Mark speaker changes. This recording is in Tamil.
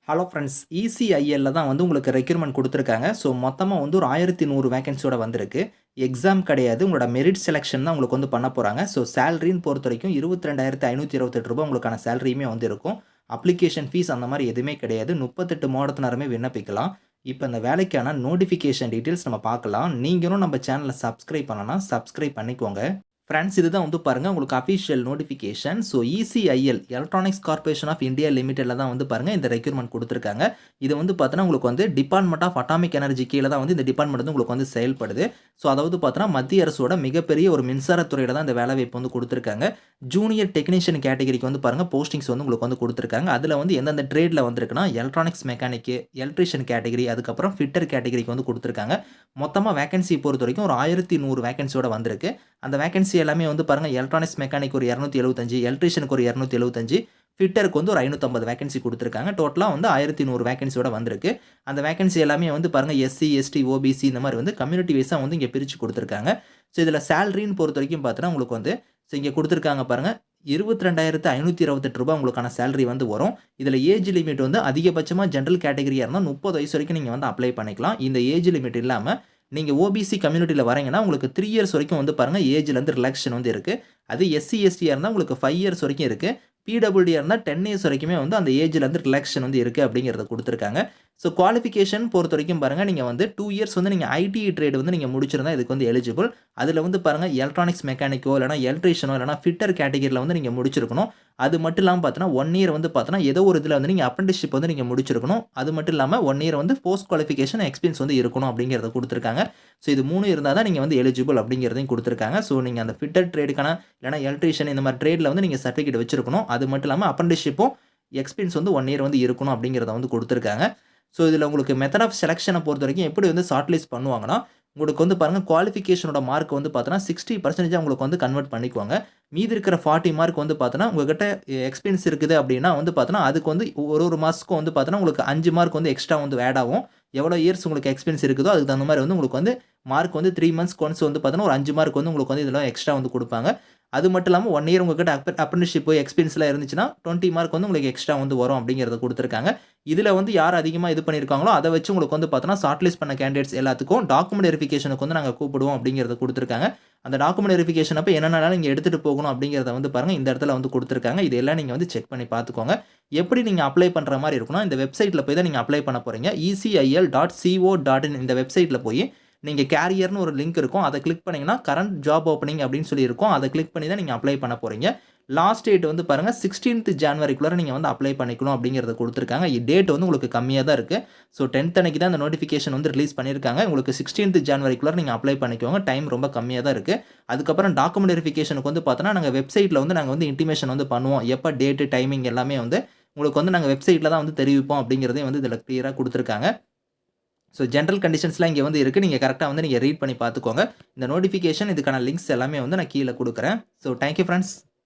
Speaker 1: ஹலோ ஃப்ரெண்ட்ஸ் இசிஐஎல்ல தான் வந்து உங்களுக்கு ரெக்ரூட்மெண்ட் கொடுத்துருக்காங்க. ஸோ மொத்தமா வந்து ஒரு 1100 வேக்கன்சியோட வந்திருக்கு. எக்ஸாம் கிடையாது. உங்களோட மெரிட் செலக்ஷன் தான் உங்களுக்கு வந்து பண்ண போறாங்க. ஸோ சேலரின்னு பொறுத்தவரைக்கும் ரூ. 22,528 உங்களுக்கான சேலரியுமே வந்து இருக்கும். அப்ளிகேஷன் ஃபீஸ் அந்த மாரி எதுவுமே கிடையாது. 38 மாவட்டத்தினருமே விண்ணப்பிக்கலாம். இப்ப இந்த வேலைக்கான நோட்டிஃபிகேஷன் டீட்டெயில்ஸ் நம்ம பார்க்கலாம். நீங்களும் நம்ம சேனல சப்ஸ்கிரைப் பண்ணலனா சப்ஸ்கிரைப் பண்ணிக்கோங்க. ஃப்ரெண்ட்ஸ் இதுதான் வந்து பாருங்க உங்களுக்கு official notification. So ECIL electronics corporation of India லிமிடெட்ல தான் வந்து பாருங்க இந்த ரெக்ரூட்மெண்ட் கொடுத்துருக்காங்க. இது வந்து பார்த்தீங்கன்னா உங்களுக்கு வந்து டிபார்ட்மெண்ட் ஆஃப் அட்டாமிக் எனர்ஜி கீழ தான் வந்து இந்த டிபார்ட்மெண்ட் வந்து உங்களுக்கு வந்து செயல்படுது. ஸோ அதாவது பார்த்தீங்கன்னா மத்திய அரசோட மிகப்பெரிய ஒரு மின்சாரத்துறையில தான் இந்த வேலைவாய்ப்பு வந்து கொடுத்துருக்காங்க. ஜூனியர் டெக்னீஷியன் கேட்டகரிக்கு வந்து பாருங்க போஸ்டிங்ஸ் வந்து உங்களுக்கு வந்து கொடுத்துருக்காங்க. அதில வந்து எந்தெந்த ட்ரேட்ல வந்திருக்குன்னா எலக்ட்ரானிக்ஸ் மெக்கானிக், எலக்ட்ரீஷியன் கேட்டகரி, அதுக்கப்புறம் ஃபிட்டர் கேட்டகரிக்கு வந்து கொடுத்துருக்காங்க. மொத்தமா வேக்கன்சி பொறுத்தவரைக்கும் ஒரு 1100 வேக்கன்சியோட வந்திருக்கு. அந்த வேக்கன்சி எல்லாமே வந்து பாருங்க எலக்ட்ரானிக்ஸ் மெக்கானிக் ஒரு 275, எலக்ட்ரீஷியனுக்கு ஒரு 275, ஃபிட்டருக்கு வந்து ஒரு 550 வேக்கன்சி கொடுத்துருக்காங்க. டோட்டலா வந்து 1100 வேக்கன்சியோட வந்திருக்கு. அந்த வேக்கன்சி எல்லாமே வந்து பாருங்க எஸ்சி, எஸ்டி, ஓபிசி இந்த மாரி வந்து கம்யூனிட்டி வைஸா வந்து இங்க பிரிச்சு கொடுத்துருக்காங்க. ஸோ இதில சேலரின்னு பொறுத்தவரைக்கும் பார்த்தீங்கன்னா உங்களுக்கு வந்து இங்க கொடுத்துருக்காங்க பாருங்க ரூ. 22,528 உங்களுக்கான சேலரி வந்து வரும். இதில ஏஜ் லிமிட் வந்து அதிகபட்சமா ஜெனரல் கேட்டகரியா இருந்தா 30 வயசு வரைக்கும் நீங்க வந்து அப்ளை பண்ணிக்கலாம். இந்த ஏஜ் லிமிட் இல்லாம நீங்க ஓபிசி கம்யூனிட்டில வரீங்கன்னா, உங்களுக்கு 3 இயர்ஸ் வரைக்கும் வந்து பாருங்க ஏஜ்ல இருந்து ரிலாக்சேஷன் வந்து இருக்கு. அது எஸ்சி, எஸ்டியா இருந்தா உங்களுக்கு 5 இயர்ஸ் வரைக்கும் இருக்கு. பிடபிள்யூடியா இருந்தா 10 இயர்ஸ் வரைக்குமே வந்து அந்த ஏஜ்ல இருந்து ரிலாக்சேஷன் வந்து இருக்கு அப்படிங்கிறத குடுத்துருக்காங்க. ஸோ குவாலிஃபிகேஷன் பொறுத்தவரைக்கும் பாருங்க, நீங்க வந்து 2 இயர்ஸ் வந்து நீங்க ஐடிஐ ட்ரேட் வந்து நீங்க முடிச்சிருந்தா இதுக்கு வந்து எலிஜிபிள். அதுல வந்து பாருங்க எலக்ட்ரானிக்ஸ் மெக்கானிக்கோ, இல்லன்னா எலக்ட்ரீஷியனோ, இல்லன்னா ஃபிட்டர் கேட்டகரில வந்து நீங்க முடிச்சிருக்கணும். அது மட்டும் இல்லாம பார்த்தீங்கன்னா, 1 இயர் வந்து பார்த்தீங்கன்னா, ஏதோ ஒரு இதுல வந்து நீங்க அப்ரண்டிஸ்ஷிப் வந்து நீங்க முடிச்சிருக்கணும். அது மட்டும் இல்லாம 1 இயர் வந்து போஸ்ட் குவாலிஃபிகேஷன் எக்ஸ்பீரியன்ஸ் வந்து இருக்கணும் அப்படிங்கிறத குடுத்துருக்காங்க. ஸோ இது 3 இருந்தா தான் நீங்க வந்து எலிஜிபிள் அப்படிங்கிறதையும் குடுத்துருக்காங்க. ஸோ நீங்க அந்த ஃபிட்டர் ட்ரேடுக்கான இல்லன்னா எலக்ட்ரீஷியன் இந்த மாரி ட்ரேட்ல வந்து நீங்க சர்டிஃபிகேட் வச்சிருக்கணும். அது மட்டும் இல்லாம அப்ரண்டிஸ்ஷிப்பும் எக்ஸ்பீரியன்ஸ் வந்து 1 இயர் வந்து இருக்கணும் அப்படிங்கிறத வந்து குடுத்துருக்காங்க. ஸோ இதில உங்களுக்கு மெத்தட் ஆஃப் செலக்ஷன பொறுத்தவரைக்கும் எப்படி வந்து ஷார்ட் லிஸ்ட் பண்ணுவாங்கன்னா, உங்களுக்கு வந்து பாருங்க குவாலிஃபிகேஷனோட மார்க் வந்து பார்த்தீங்கன்னா 60% உங்களுக்கு வந்து கன்வெர்ட் பண்ணிக்குவாங்க. மீதி இருக்கிற 40 மார்க் வந்து பார்த்தீங்கன்னா, உங்ககிட்ட எக்ஸ்பீரியன்ஸ் இருக்குது அப்படின்னா வந்து பார்த்தீங்கன்னா, அதுக்கு வந்து ஒரு மாசத்துக்கும் வந்து பார்த்தீங்கன்னா, உங்களுக்கு 5 மார்க் வந்து எக்ஸ்ட்ரா வந்து ஆட் ஆகும். எவ்வளோ இயர்ஸ் உங்களுக்கு எக்ஸ்பீரியன்ஸ் இருக்குதோ, அதுக்கு தகுந்த மாரி வந்து உங்களுக்கு வந்து மார்க் வந்து 3 மந்த்ஸ்க்கு ஒன்ஸ் வந்து பார்த்தீங்கன்னா, ஒரு 5 மார்க் வந்து உங்களுக்கு வந்து இதில எக்ஸ்ட்ரா வந்து குடுப்பாங்க. அது மட்டும் இல்லாம 1 இயர் உங்ககிட்ட அப்ரண்டிஸ்ஷிப் எக்ஸ்பீரியன்ஸ்லாம் இருந்துச்சுன்னா, 20 மார்க் வந்து உங்களுக்கு எக்ஸ்ட்ரா வந்து வரும் அப்படிங்கிறத குடுத்துருக்காங்க. இதில வந்து யார் அதிகமா இது பண்ணியிருக்காங்களோ, அத வச்சு உங்களுக்கு வந்து பார்த்தீங்கன்னா, ஷார்ட் லிஸ்ட் பண்ண கேண்டிடேட்ஸ் எல்லாத்துக்கும் டாக்குமெண்ட் வெரிஃபிகேஷனுக்கு வந்து நாங்க கூப்பிடுவோம் அப்படிங்கிறத குடுத்துருக்காங்க. அந்த டாக்குமெண்ட் வெரிஃபிகேஷன் அப்ப என்னென்னலாம் நீங்க எடுத்துட்டு போகணும் அப்படிங்கிறத வந்து பாருங்க, இந்த இடத்துல வந்து குடுத்துருக்காங்க. இதெல்லாம் நீங்க வந்து செக் பண்ணி பார்த்துக்கோங்க. எப்படி நீங்க அப்ளை பண்ற மாரி இருக்கும்னா, இந்த வெப்சைட்ல போய் தான் நீங்க அப்ளை பண்ண போறீங்க. eCIL.co.in இந்த வெப்சைட்ல போயி நீங்க கேரியர்ன்னு ஒரு லிங்க் இருக்கும். அத கிளிக் பண்ணீங்கன்னா, கரண்ட் ஜாப் ஓப்பனிங் அப்படின்னு சொல்லி இருக்கும். அத கிளிக் பண்ணி தான் நீங்க அப்ளை பண்ண போறீங்க. லாஸ்ட் டேட் வந்து பாருங்க 16த் ஜான்வரிக்குள்ளார நீங்க வந்து அப்ளை பண்ணிக்கணும் அப்படிங்கிறத குடுத்துருக்காங்க. டேட் வந்து உங்களுக்கு கம்மியா தான் இருக்கு. ஸோ 10த் அன்னைக்கு தான் இந்த நோட்டிஃபிகேஷன் வந்து ரிலீஸ் பண்ணியிருக்காங்க. உங்களுக்கு 16த் ஜான்வரிக்குள்ளார நீங்க அப்ளை பண்ணிக்கோங்க. டைம் ரொம்ப கம்மியா தான் இருக்கு. அதுக்கப்புறம் டாக்குமெண்ட் வெரிஃபிகேஷனுக்கு வந்து பார்த்தோன்னா, நாங்க வெப்சைட்ல வந்து நாங்க வந்து இன்டிமேஷன் வந்து பண்ணுவோம். எப்ப டேட், டைமிங் எல்லாமே வந்து உங்களுக்கு வந்து நாங்க வெப்சைட்ல தான் வந்து தெரிவிப்போம் அப்படிங்கிறதையும் வந்து இதில கிளியரா குடுத்துருக்காங்க. ஸோ ஜெனரல் கண்டிஷன்ஸ்லாம் இங்க வந்து இருக்கு. நீங்க கரெக்ட்டா வந்து நீங்க ரீட் பண்ணி பார்த்துக்கோங்க. இந்த நோட்டிஃபிகேஷன் இதுக்கான லிங்க்ஸ் எல்லாமே வந்து நான் கீழ குடுக்குறேன். So thank you friends.